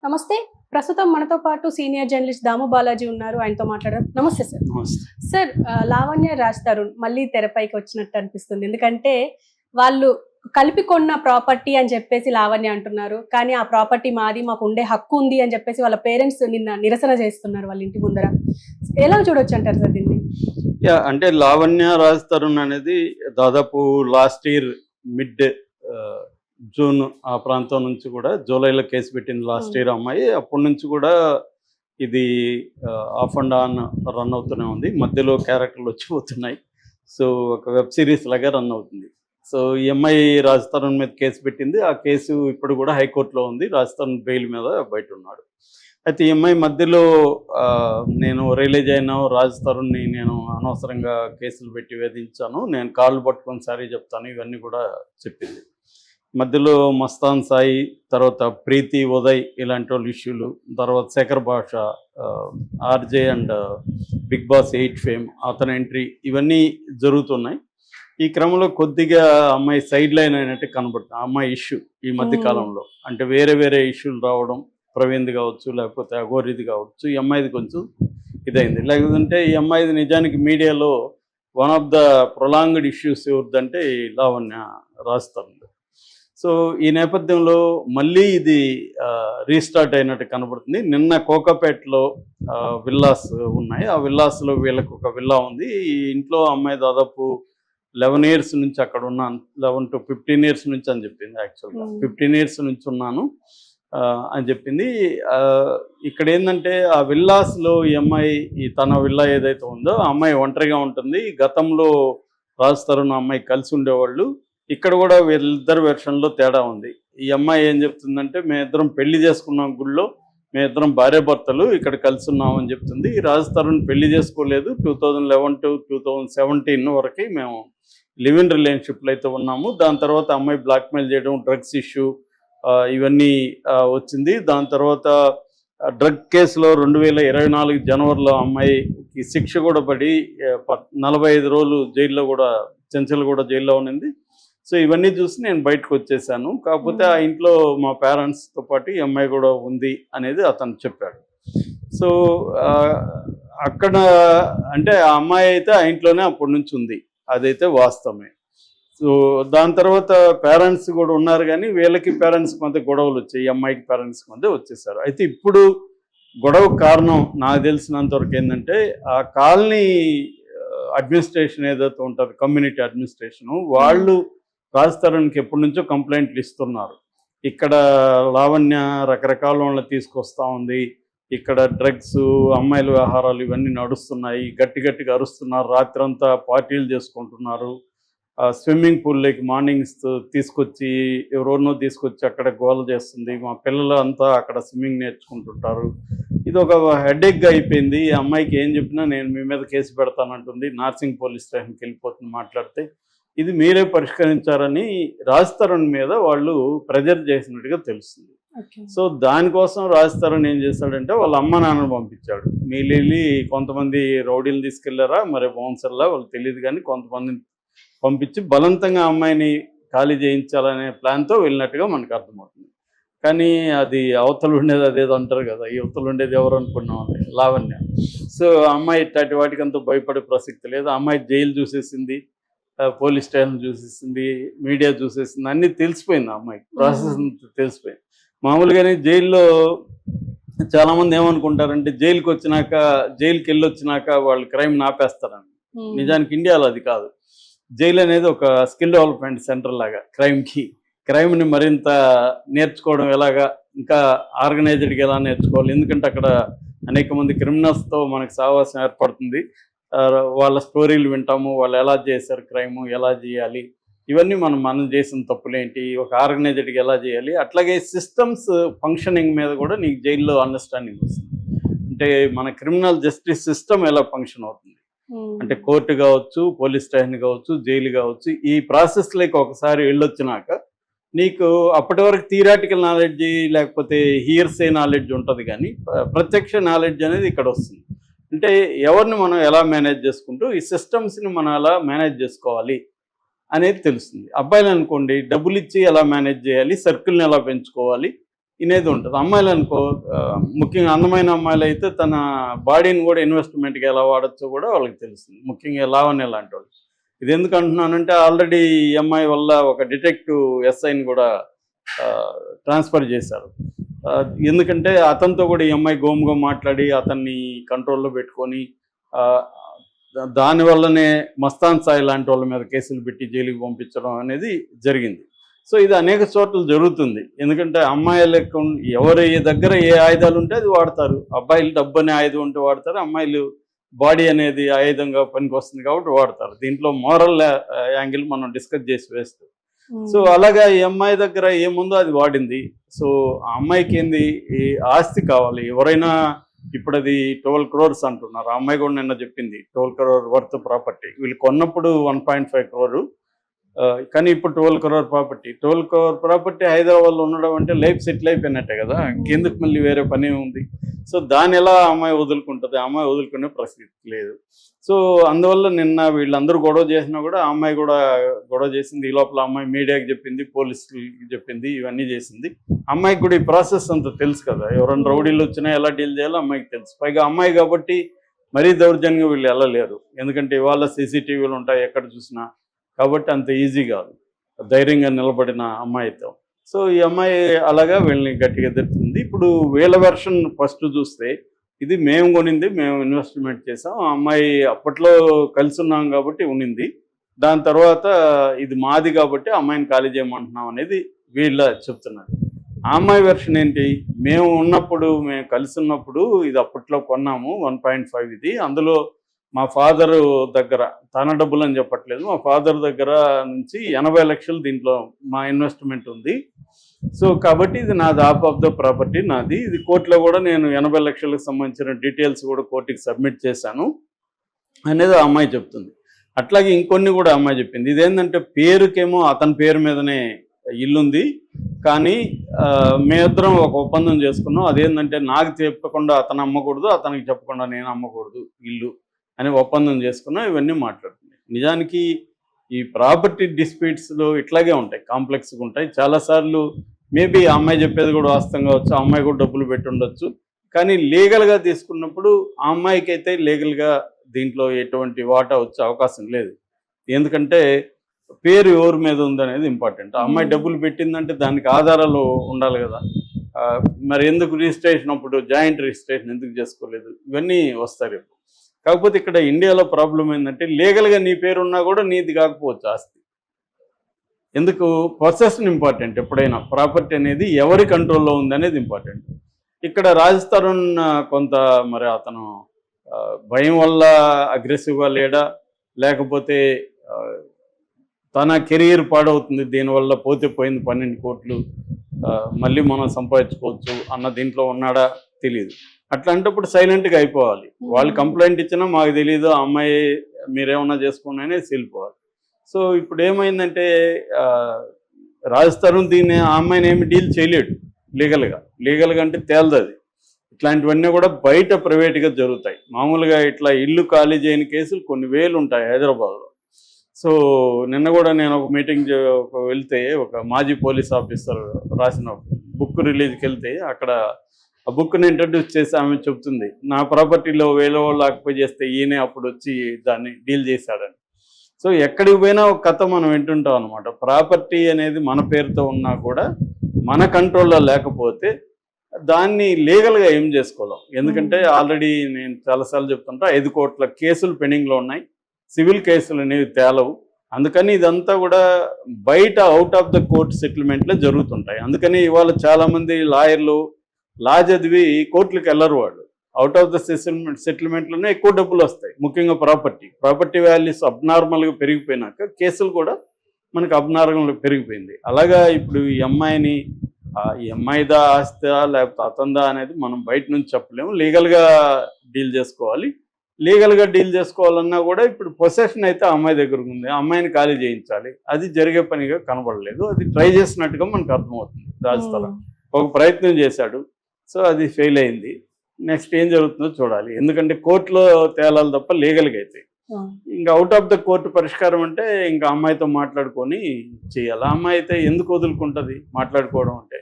నమస్తే. ప్రస్తుతం మనతో పాటు సీనియర్ జర్నలిస్ట్ దాము బాలాజీ ఉన్నారు. ఆయనతో మాట్లాడదాం. నమస్తే సార్. నమస్తే. సార్, లావణ్య, రాజ్ తరుణ్ మళ్ళీ తెరపైకి వచ్చినట్టు అనిపిస్తుంది. ఎందుకంటే వాళ్ళు కలిపి కొన్న ప్రాపర్టీ అని చెప్పేసి లావణ్య అంటున్నారు. కానీ ఆ ప్రాపర్టీ మాది, మాకు ఉండే హక్కు ఉంది అని చెప్పేసి వాళ్ళ పేరెంట్స్ నిన్న నిరసన చేస్తున్నారు వాళ్ళ ఇంటి ముందర. ఎలా చూడొచ్చు అంటారు సార్ దీన్ని? అంటే లావణ్య, రాజ్ తరుణ్ అనేది దాదాపు లాస్ట్ ఇయర్ మిడ్ జూన్ ఆ ప్రాంతం నుంచి కూడా జూలైలో కేసు పెట్టింది లాస్ట్ ఇయర్ అమ్మాయి. అప్పటి నుంచి కూడా ఇది ఆఫ్ అండ్ ఆన్ రన్ అవుతూనే ఉంది. మధ్యలో క్యారెక్టర్లు వచ్చి పోతున్నాయి. సో ఒక వెబ్ సిరీస్ లాగా రన్ అవుతుంది. సో ఈ అమ్మాయి రాజ్ తరుణ్ మీద కేసు పెట్టింది. ఆ కేసు ఇప్పుడు కూడా హైకోర్టులో ఉంది. రాజ్ తరుణ్ బెయిల్ మీద బయట ఉన్నాడు. అయితే ఈ అమ్మాయి మధ్యలో నేను రిలీజ్ అయినా రాజ్ తరుణ్ని నేను అనవసరంగా కేసులు పెట్టి వేధించాను, నేను కాళ్ళు పట్టుకొని సారీ చెప్తాను, ఇవన్నీ కూడా చెప్పింది. మధ్యలో మస్తాన్ సాయి, తర్వాత ప్రీతి ఉదయ్ ఇలాంటి వాళ్ళు ఇష్యూలు, తర్వాత Shekhar Basha, RJ and Bigg Boss 8 fame అతని ఎంట్రీ, ఇవన్నీ జరుగుతున్నాయి. ఈ క్రమంలో కొద్దిగా అమ్మాయి సైడ్ లైన్ అయినట్టు కనబడుతుంది. ఆ అమ్మాయి ఇష్యూ ఈ మధ్య కాలంలో అంటే వేరే వేరే ఇష్యూలు రావడం, ప్రవీణ్ది కావచ్చు, లేకపోతే అఘోరిది కావచ్చు, ఈ అమ్మాయిది కొంచెం ఇదైంది. లేకపోతే ఈ అమ్మాయిది నిజానికి మీడియాలో one of the prolonged issues ఎవరిదంటే ఈ లావణ్య, రాజ్ తరుణ్. సో ఈ నేపథ్యంలో మళ్ళీ ఇది రీస్టార్ట్ అయినట్టు కనబడుతుంది. నిన్న కోకాపేటలో విల్లాస్ ఉన్నాయి. ఆ విల్లాస్లో వీళ్ళకు ఒక విల్లా ఉంది. ఈ ఇంట్లో అమ్మాయి దాదాపు 11 ఇయర్స్ నుంచి అక్కడ ఉన్నాను, 11 to 15 ఇయర్స్ నుంచి అని చెప్పింది. యాక్చువల్గా 15 ఇయర్స్ నుంచి ఉన్నాను అని చెప్పింది. ఇక్కడ ఏంటంటే ఆ విల్లాస్లో ఈ అమ్మాయి, ఈ తన విల్లా ఏదైతే ఉందో ఆ అమ్మాయి ఒంటరిగా ఉంటుంది. గతంలో రాజ్ తరుణ్ అమ్మాయి కలిసి ఉండేవాళ్ళు. ఇక్కడ కూడా వీళ్ళిద్దరు వెర్షన్లో తేడా ఉంది. ఈ అమ్మాయి ఏం చెప్తుందంటే, మేమిద్దరం పెళ్లి చేసుకున్నాం గుళ్ళో, మేమిద్దరం భార్యాభర్తలు ఇక్కడ కలిసి ఉన్నాం అని చెప్తుంది. రాజ్ తరుణ్ పెళ్లి చేసుకోలేదు. 2011 to 2017 వరకు మేము లివ్ ఇన్ రిలేషన్షిప్లో అయితే ఉన్నాము. దాని తర్వాత అమ్మాయి బ్లాక్మెయిల్ చేయడం, డ్రగ్స్ ఇష్యూ ఇవన్నీ వచ్చింది. దాని తర్వాత డ్రగ్ కేసులో 2024 జనవరిలో అమ్మాయికి శిక్ష కూడా పడి 45 రోజులు జైల్లో కూడా, చెంచల్ కూడా జైల్లో ఉన్నింది. సో ఇవన్నీ చూసి నేను బయటకు వచ్చేసాను. కాకపోతే ఆ ఇంట్లో మా పేరెంట్స్తో పాటు ఈ అమ్మాయి కూడా ఉంది అనేది అతను చెప్పాడు. సో అక్కడ అంటే ఆ అమ్మాయి అయితే ఆ ఇంట్లోనే అప్పటి నుంచి ఉంది, అదైతే వాస్తవమే. సో దాని తర్వాత పేరెంట్స్ కూడా ఉన్నారు, కానీ వీళ్ళకి పేరెంట్స్కి మధ్య గొడవలు వచ్చాయి, ఈ అమ్మాయికి పేరెంట్స్కి మధ్య వచ్చేసారు. అయితే ఇప్పుడు గొడవ కారణం నాకు తెలిసినంతవరకు ఏంటంటే, ఆ కాలనీ అడ్మినిస్ట్రేషన్ ఏదైతే ఉంటుంది, కమ్యూనిటీ అడ్మినిస్ట్రేషను, వాళ్ళు రాజ్ తరుణ్కి ఎప్పటి నుంచో కంప్లైంట్లు ఇస్తున్నారు. ఇక్కడ లావణ్య రకరకాల వాళ్ళని తీసుకొస్తూ ఉంది, ఇక్కడ డ్రగ్స్, అమ్మాయిల వ్యవహారాలు ఇవన్నీ నడుస్తున్నాయి, గట్టి గట్టిగా అరుస్తున్నారు, రాత్రంతా పార్టీలు చేసుకుంటున్నారు, స్విమ్మింగ్ పూల్లోకి మార్నింగ్స్ తీసుకొచ్చి ఎవరెవరినో తీసుకొచ్చి అక్కడ గోల చేస్తుంది, మా పిల్లలు అంతా అక్కడ స్విమ్మింగ్ నేర్చుకుంటుంటారు. ఇది ఒక హెడేక్గా అయిపోయింది. ఈ అమ్మాయికి ఏం చెప్పినా నేను మీ మీద కేసు పెడతానంటుంది, నార్సింగ్ పోలీస్ స్టేషన్కి వెళ్ళిపోతుంది మాట్లాడితే. ఇది మీరే పరిష్కరించారని రాజ్ తరుణ్ మీద వాళ్ళు ప్రెజర్ చేసినట్టుగా తెలుస్తుంది. సో దానికోసం రాజ్ తరుణ్ ఏం చేశాడంటే, వాళ్ళ అమ్మ నాన్నను పంపించాడు. మీరు వెళ్ళి కొంతమంది రౌడీలు తీసుకెళ్లారా మరి బౌన్సర్లా వాళ్ళు తెలియదు, కానీ కొంతమందిని పంపించి బలవంతంగా అమ్మాయిని ఖాళీ చేయించాలనే ప్లాన్తో వెళ్ళినట్టుగా మనకు అర్థమవుతుంది. కానీ అది అవతలు ఉండేది అదేదో అంటారు కదా, ఈ అవతలు ఉండేది ఎవరు అనుకున్నాం, లావణ్య. సో అమ్మాయి ఇట్లాంటి వాటికంతా భయపడే ప్రసక్తి లేదు. అమ్మాయి జైలు చూసేసింది, పోలీస్ స్టేషన్ చూసేసింది, మీడియా చూసేసింది, అన్నీ తెలిసిపోయింది. ఆ అమ్మాయికి ప్రాసెస్ తెలిసిపోయింది. మామూలుగానే జైల్లో చాలామంది ఏమనుకుంటారంటే, జైలుకి వెళ్ళి వచ్చినాక వాళ్ళు క్రైమ్ ఆపేస్తారని. నిజానికి ఇండియాలో అది కాదు. జైలు అనేది ఒక స్కిల్ డెవలప్మెంట్ సెంటర్ లాగా క్రైమ్ని మరింత నేర్చుకోవడం ఎలాగా, ఇంకా ఆర్గనైజ్డ్గా ఎలా నేర్చుకోవాలి. ఎందుకంటే అక్కడ అనేక మంది క్రిమినల్స్తో మనకు సహవాసం ఏర్పడుతుంది. వాళ్ళ స్టోరీలు వింటాము, వాళ్ళు ఎలా చేశారు క్రైమ్, ఎలా చేయాలి, ఇవన్నీ మనం చేసిన తప్పులేంటి, ఒక ఆర్గనైజ్డ్గా ఎలా చేయాలి, అట్లాగే సిస్టమ్స్ ఫంక్షనింగ్ మీద కూడా నీకు జైల్లో అండర్స్టాండింగ్ వస్తుంది. అంటే మన క్రిమినల్ జస్టిస్ సిస్టమ్ ఎలా ఫంక్షన్ అవుతుంది, అంటే కోర్టు కావచ్చు, పోలీస్ స్టేషన్ కావచ్చు, జైలు కావచ్చు, ఈ ప్రాసెస్లోకి ఒకసారి వెళ్ళొచ్చినాక నీకు అప్పటి వరకు థియరాటికల్ నాలెడ్జ్ లేకపోతే హియర్సే నాలెడ్జ్ ఉంటుంది, కానీ ప్రత్యక్ష నాలెడ్జ్ అనేది ఇక్కడ వస్తుంది. అంటే ఎవరిని మనం ఎలా మేనేజ్ చేసుకుంటూ ఈ సిస్టమ్స్ని మనం ఎలా మేనేజ్ చేసుకోవాలి అనేది తెలుస్తుంది. అబ్బాయిలు అనుకోండి, డబ్బులు ఇచ్చి ఎలా మేనేజ్ చేయాలి, సర్కిల్ని ఎలా పెంచుకోవాలి, ఇనేది ఉంటుంది. అమ్మాయిలు అనుకో ముఖ్యంగా అందమైన అమ్మాయిలు అయితే తన బాడీని కూడా ఇన్వెస్ట్మెంట్కి ఎలా వాడచ్చో కూడా వాళ్ళకి తెలుస్తుంది, ముఖ్యంగా లావణ్య లాంటి వాళ్ళు. ఇది ఎందుకు అంటున్నానంటే ఆల్రెడీ ఈ అమ్మాయి వల్ల ఒక డిటెక్టివ్ ఎస్ఐని కూడా ట్రాన్స్ఫర్ చేశారు. ఎందుకంటే అతనితో కూడా ఈ అమ్మాయి గోముగా మాట్లాడి అతన్ని కంట్రోల్లో పెట్టుకొని దానివల్లనే మస్తాన్ సాయి లాంటి వాళ్ళ మీద కేసులు పెట్టి జైలుకి పంపించడం అనేది జరిగింది. సో ఇది అనేక చోట్ల జరుగుతుంది. ఎందుకంటే అమ్మాయిలకు ఎవరి దగ్గర ఏ ఆయుధాలు ఉంటే అది వాడతారు. అబ్బాయిలు డబ్బు అనే ఆయుధం ఉంటే వాడతారు, అమ్మాయిలు బాడీ అనేది ఆయుధంగా పనికి వస్తుంది కాబట్టి వాడతారు. దీంట్లో మోరల్ యాంగిల్ మనం డిస్కస్ చేసి వేస్తూ, సో అలాగా ఈ అమ్మాయి దగ్గర ఏముందో అది వాడింది. సో ఆ అమ్మాయికి ఏంది, ఈ ఆస్తి కావాలి. ఎవరైనా ఇప్పుడు అది 12 crores అంటున్నారు. ఆ అమ్మాయి కూడా నిన్న చెప్పింది 12 crore వర్త్ ప్రాపర్టీ. వీళ్ళు కొన్నప్పుడు 1.5 crore, కానీ ఇప్పుడు 12 crore ప్రాపర్టీ. 12 crore ప్రాపర్టీ హైదరాబాద్లో ఉండడం అంటే లైఫ్ సెటిల్ అయిపోయినట్టే కదా, ఇంకెందుకు మళ్ళీ వేరే పని ఉంది. సో దాని ఎలా అమ్మాయి వదులుకుంటుంది, అమ్మాయి వదులుకునే పరిస్థితి లేదు. సో అందువల్ల నిన్న వీళ్ళందరూ గొడవ చేసినా కూడా ఆ అమ్మాయి కూడా గొడవ చేసింది. ఈ లోపల అమ్మాయి మీడియాకి చెప్పింది, పోలీసులకి చెప్పింది, ఇవన్నీ చేసింది. అమ్మాయికి కూడా ఈ ప్రాసెస్ అంతా తెలుసు కదా, ఎవరైనా రౌడీలు వచ్చినా ఎలా డీల్ చేయాలో అమ్మాయికి తెలుసు. పైగా అమ్మాయి కాబట్టి మరీ దౌర్జన్యంగా వీళ్ళు వెళ్ళలేరు, ఎందుకంటే ఇవాళ సీసీటీవీలు ఉంటాయి ఎక్కడ చూసినా, కాబట్టి అంత ఈజీ కాదు ధైర్యంగా నిలబడిన అమ్మాయితో. సో ఈ అమ్మాయి అలాగా వీళ్ళని గట్టిగా ఎదుర్కొంది. ఇప్పుడు వీళ్ళ వెర్షన్ ఫస్ట్ చూస్తే ఇది మేము కొనింది, మేము ఇన్వెస్ట్మెంట్ చేసాం, ఆ అమ్మాయి అప్పట్లో కలిసి ఉన్నాం కాబట్టి ఉనింది, దాని తర్వాత ఇది మాది కాబట్టి అమ్మాయిని ఖాళీ చేయమంటున్నాం అనేది వీళ్ళ చెప్తున్నారు. ఆ అమ్మాయి వెర్షన్ ఏంటి, మేము ఉన్నప్పుడు, మేము కలిసి ఉన్నప్పుడు ఇది అప్పట్లో కొన్నాము 1.5 ఇది, అందులో మా ఫాదర్ దగ్గర, తన డబ్బులు అని చెప్పట్లేదు, మా ఫాదర్ దగ్గర నుంచి 80 లక్షలు దీంట్లో మా ఇన్వెస్ట్మెంట్ ఉంది. సో కాబట్టి ఇది నాది, హాఫ్ ఆఫ్ ద ప్రాపర్టీ నాది, ఇది కోర్టులో కూడా నేను 80 లక్షలకు సంబంధించిన డీటెయిల్స్ కూడా కోర్టుకి సబ్మిట్ చేశాను అనేది ఆ అమ్మాయి చెప్తుంది. అట్లాగే ఇంకొన్ని కూడా అమ్మాయి చెప్పింది. ఇదేంటంటే పేరుకేమో అతని పేరు మీదనే ఇల్లుంది, కానీ మేమిద్దరం ఒక ఒప్పందం చేసుకున్నాం, అదేంటంటే నాకు చెప్పకుండా అతను అమ్మకూడదు, అతనికి చెప్పకుండా నేను అమ్మకూడదు ఇల్లు అని ఒప్పందం చేసుకున్నాం. ఇవన్నీ మాట్లాడుతున్నాయి. నిజానికి ఈ ప్రాపర్టీ డిస్ప్యూట్స్లో ఇట్లాగే ఉంటాయి, కాంప్లెక్స్గా ఉంటాయి. చాలాసార్లు మేబీ ఆ అమ్మాయి చెప్పేది కూడా వాస్తవంగా వచ్చు, ఆ అమ్మాయి కూడా డబ్బులు పెట్టి ఉండొచ్చు, కానీ లీగల్గా తీసుకున్నప్పుడు ఆ అమ్మాయికి అయితే లీగల్గా దీంట్లో ఎటువంటి వాటా వచ్చే అవకాశం లేదు. ఎందుకంటే పేరు ఎవరి మీద ఉందనేది ఇంపార్టెంట్. ఆ అమ్మాయి డబ్బులు పెట్టిందంటే దానికి ఆధారాలు ఉండాలి కదా, మరి ఎందుకు రిజిస్ట్రేషన్ అప్పుడు జాయింట్ రిజిస్ట్రేషన్ ఎందుకు చేసుకోలేదు, ఇవన్నీ వస్తాయి. కాకపోతే ఇక్కడ ఇండియాలో ప్రాబ్లం ఏంటంటే లీగల్గా నీ పేరున్నా కూడా నీది కాకపోవచ్చు ఆస్తి. ఎందుకు, పొసెషన్ ఇంపార్టెంట్. ఎప్పుడైనా ప్రాపర్టీ అనేది ఎవరి కంట్రోల్లో ఉందనేది ఇంపార్టెంట్. ఇక్కడ రాజస్థాన్ కొంత మరి అతను భయం వల్ల అగ్రెసివ్గా లేడా, లేకపోతే తన కెరీర్ పాడవుతుంది దీనివల్ల, పోతే పోయింది 12 కోట్లు మళ్ళీ మనం సంపాదించుకోవచ్చు అన్న దీంట్లో ఉన్నాడా తెలియదు. అట్లాంటప్పుడు సైలెంట్గా అయిపోవాలి. వాళ్ళు కంప్లైంట్ ఇచ్చినా మాకు తెలీదు, ఆ అమ్మాయి మీరేమన్నా చేసుకోండి అనేది వెళ్ళిపోవాలి. సో ఇప్పుడు ఏమైందంటే రాజస్థాన్ దీన్ని, ఆ అమ్మాయిని ఏమి డీల్ చేయలేడు లీగల్గా అంటే తేలదు అది. ఇట్లాంటివన్నీ కూడా బయట ప్రైవేట్గా జరుగుతాయి. మామూలుగా ఇట్లా ఇల్లు ఖాళీ చేయని కేసులు కొన్ని వేలు ఉంటాయి హైదరాబాద్లో. సో నిన్న కూడా నేను ఒక మీటింగ్ వెళ్తే, ఒక మాజీ పోలీస్ ఆఫీసర్ రాసిన బుక్ రిలీజ్కి వెళ్తే, అక్కడ ఆ బుక్ని ఇంట్రడ్యూస్ చేసి ఆమె చెప్తుంది, నా ప్రాపర్టీలో వేరే వాళ్ళు ఆక్యుపై చేస్తే ఈయనే అప్పుడు వచ్చి దాన్ని డీల్ చేశాడని. సో ఎక్కడికి పోయినా ఒక కథ మనం వింటుంటాం అనమాట. ప్రాపర్టీ అనేది మన పేరుతో ఉన్నా కూడా మన కంట్రోల్లో లేకపోతే దాన్ని లీగల్గా ఏం చేసుకోలేం. ఎందుకంటే ఆల్రెడీ నేను చాలాసార్లు చెప్తుంటా 5 కోట్ల కేసులు పెండింగ్లో ఉన్నాయి, సివిల్ కేసులు అనేవి తేలవు. అందుకని ఇదంతా కూడా బయట అవుట్ ఆఫ్ ద కోర్ట్ సెటిల్మెంట్లో జరుగుతుంటాయి. అందుకని ఇవాళ చాలామంది లాయర్లు లా చదివి కోర్టులకు వెళ్ళరు. వాళ్ళు అవుట్ ఆఫ్ ద సెటిల్మెంట్లోనే ఎక్కువ డబ్బులు వస్తాయి. ముఖ్యంగా ప్రాపర్టీ వాల్యూస్ అబ్నార్మల్గా పెరిగిపోయినాక కేసులు కూడా మనకు అబ్నార్మల్గా పెరిగిపోయింది. అలాగా ఇప్పుడు ఈ అమ్మాయిని, ఈ అమ్మాయిదా ఆస్తా లేకపోతే అతందా అనేది మనం బయట నుంచి చెప్పలేము, లీగల్గా డీల్ చేసుకోవాలి. లీగల్గా డీల్ చేసుకోవాలన్నా కూడా ఇప్పుడు పొసెషన్ అయితే ఆ అమ్మాయి దగ్గర ఉంది, ఆ అమ్మాయిని ఖాళీ చేయించాలి. అది జరిగే పనిగా కనబడలేదు. అది ట్రై చేసినట్టుగా మనకు అర్థమవుతుంది. రాజస్థాన్ ఒక ప్రయత్నం చేశాడు, సో అది ఫెయిల్ అయింది. నెక్స్ట్ ఏం జరుగుతుందో చూడాలి. ఎందుకంటే కోర్టులో తేలాలి తప్ప లీగల్గా అయితే ఇంకా అవుట్ ఆఫ్ ద కోర్టు పరిష్కారం అంటే ఇంకా అమ్మాయితో మాట్లాడుకొని చేయాలి. ఆ అమ్మాయి అయితే ఎందుకు వదులుకుంటుంది మాట్లాడుకోవడం అంటే?